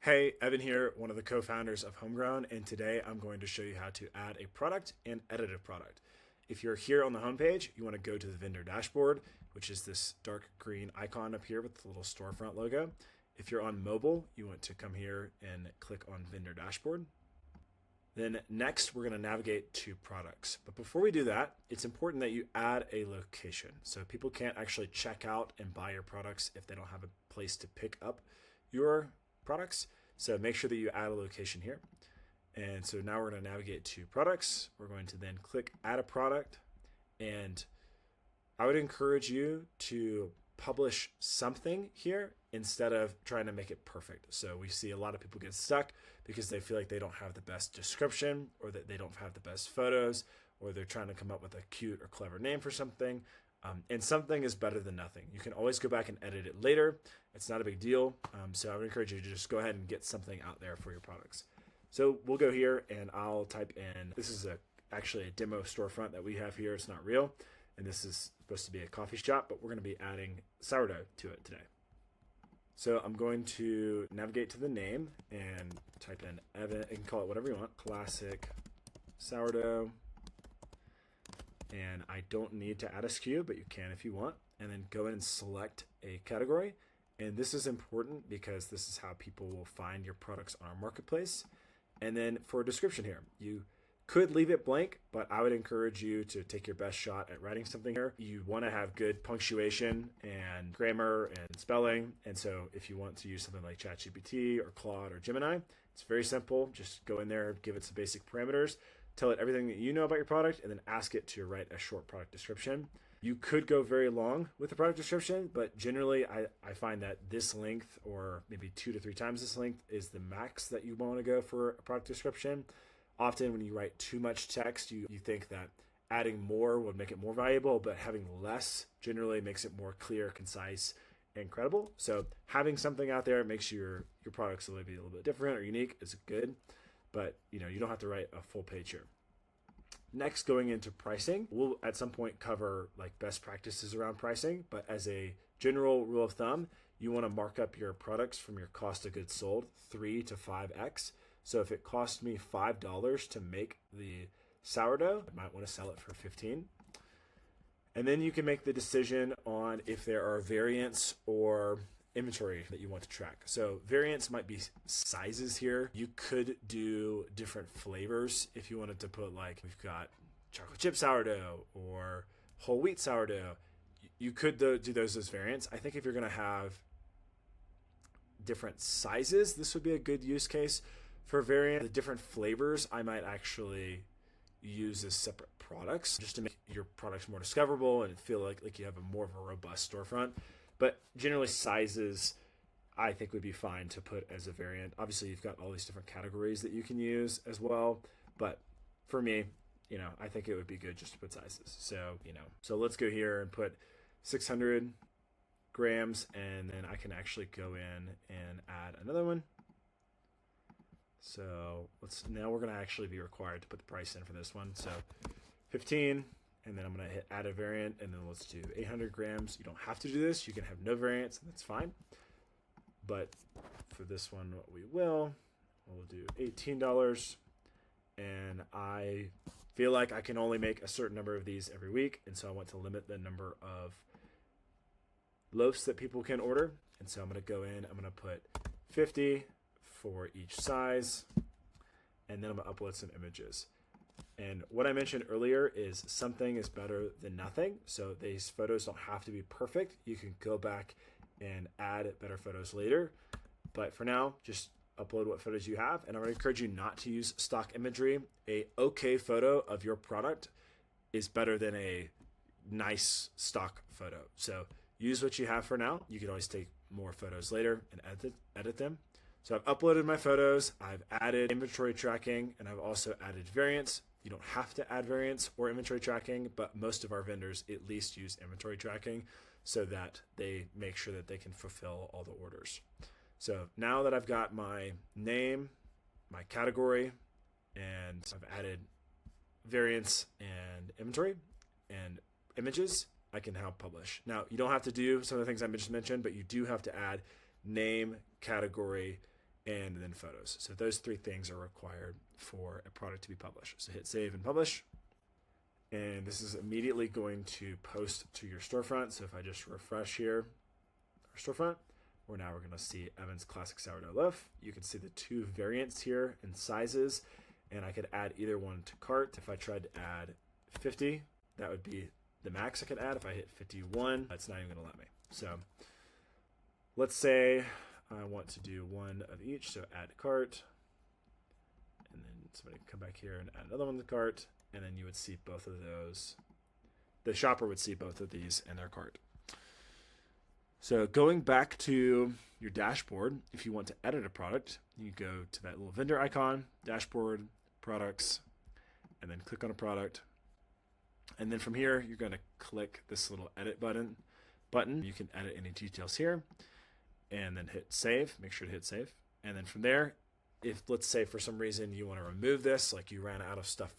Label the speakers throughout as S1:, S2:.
S1: Hey, Evan here, one of the co-founders of Homegrown, and today I'm going to show you how to add a product and edit a product. If you're here on the homepage, you want to go to the vendor dashboard, which is this dark green icon up here with the little storefront logo. If you're on mobile, you want to come here and click on vendor dashboard. Then next, we're going to navigate to products. But before we do that, it's important that you add a location. So people can't actually check out and buy your products if they don't have a place to pick up your products. So make sure that you add a location here. And so now we're going to navigate to products. We're going to then click add a product. And I would encourage you to publish something here instead of trying to make it perfect. So we see a lot of people get stuck because they feel like they don't have the best description, or that they don't have the best photos, or they're trying to come up with a cute or clever name for something. And something is better than nothing. You can always go back and edit it later. It's not a big deal. So I would encourage you to just go ahead and get something out there for your products. So we'll go here and I'll type in, this is actually a demo storefront that we have here. It's not real. And this is supposed to be a coffee shop, but we're going to be adding sourdough to it today. So I'm going to navigate to the name and type in Evan. You can call it whatever you want. Classic sourdough. And I don't need to add a SKU, but you can if you want. And then go in and select a category. And this is important because this is how people will find your products on our marketplace. And then for a description here, you could leave it blank, but I would encourage you to take your best shot at writing something here. You want to have good punctuation and grammar and spelling. And so if you want to use something like ChatGPT or Claude or Gemini, it's very simple. Just go in there, give it some basic parameters, tell it everything that you know about your product, and then ask it to write a short product description. You could go very long with the product description, but generally I find that this length, or maybe 2 to 3 times this length, is the max that you want to go for a product description. Often when you write too much text, you think that adding more would make it more valuable, but having less generally makes it more clear, concise, and credible. So having something out there makes your products a little bit different or unique is good, but you don't have to write a full page here. Next, going into pricing, we'll at some point cover like best practices around pricing, but as a general rule of thumb, you want to mark up your products from your cost of goods sold 3 to 5x. So if it cost me $5 to make the sourdough, I might want to sell it for 15. And then you can make the decision on if there are variants or inventory that you want to track. So variants might be sizes here. You could do different flavors if you wanted to put, like, we've got chocolate chip sourdough or whole wheat sourdough. You could do those as variants. I think if you're going to have different sizes, this would be a good use case. For variant, the different flavors I might actually use as separate products just to make your products more discoverable and feel like you have more of a robust storefront. But generally sizes I think would be fine to put as a variant. Obviously you've got all these different categories that you can use as well. But for me, I think it would be good just to put sizes. So let's go here and put 600 grams, and then I can actually go in and add another one. So now we're going to actually be required to put the price in for this one. So 15, and then I'm going to hit add a variant, and then let's do 800 grams. You don't have to do this. You can have no variants, and that's fine. But for this one, we'll do $18. And I feel like I can only make a certain number of these every week. And so I want to limit the number of loaves that people can order. And so I'm going to go in, I'm going to put 50 for each size, and then I'm going to upload some images. And what I mentioned earlier is something is better than nothing. So these photos don't have to be perfect. You can go back and add better photos later. But for now, just upload what photos you have. And I would encourage you not to use stock imagery. A okay photo of your product is better than a nice stock photo. So use what you have for now. You can always take more photos later and edit them. So I've uploaded my photos, I've added inventory tracking, and I've also added variants. You don't have to add variants or inventory tracking, but most of our vendors at least use inventory tracking so that they make sure that they can fulfill all the orders. So now that I've got my name, my category, and I've added variants and inventory and images, I can now publish. Now, you don't have to do some of the things I just mentioned, but you do have to add name, category, and then photos. So those 3 things are required for a product to be published. So hit save and publish. And this is immediately going to post to your storefront. So if I just refresh here, our storefront, where now we're going to see Evan's Classic Sourdough Loaf. You can see the 2 variants here in sizes, and I could add either one to cart. If I tried to add 50, that would be the max I could add. If I hit 51, it's not even going to let me. So let's say I want to do 1 of each. So add to cart, and then somebody can come back here and add another one to the cart, and then you would see both of those. The shopper would see both of these in their cart. So going back to your dashboard, if you want to edit a product, you go to that little vendor icon, dashboard, products, and then click on a product. And then from here, you're going to click this little edit button. You can edit any details here, and then hit save. Make sure to hit save. And then from there, if let's say for some reason you want to remove this, like you ran out of stuff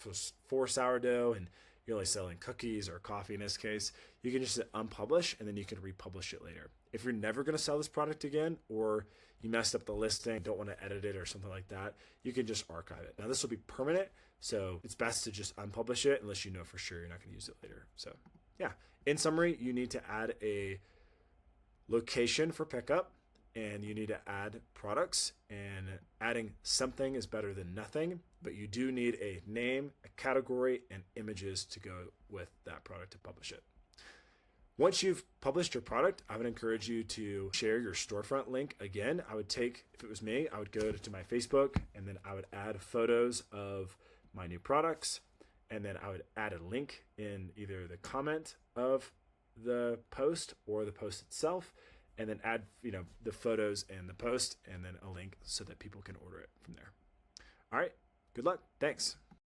S1: for sourdough and you're only selling cookies or coffee in this case, you can just hit unpublish, and then you can republish it later. If you're never going to sell this product again, or you messed up the listing, don't want to edit it or something like that, you can just archive it. Now this will be permanent, so it's best to just unpublish it unless you know for sure you're not going to use it later. So yeah, in summary, you need to add a location for pickup, and you need to add products, and adding something is better than nothing, but you do need a name, a category, and images to go with that product to publish it. Once you've published your product, I would encourage you to share your storefront link again. I would take, if it was me, I would go to my Facebook, and then I would add photos of my new products, and then I would add a link in either the comment of the post or the post itself, and then add, the photos and the post, and then a link so that people can order it from there. All right, good luck. Thanks.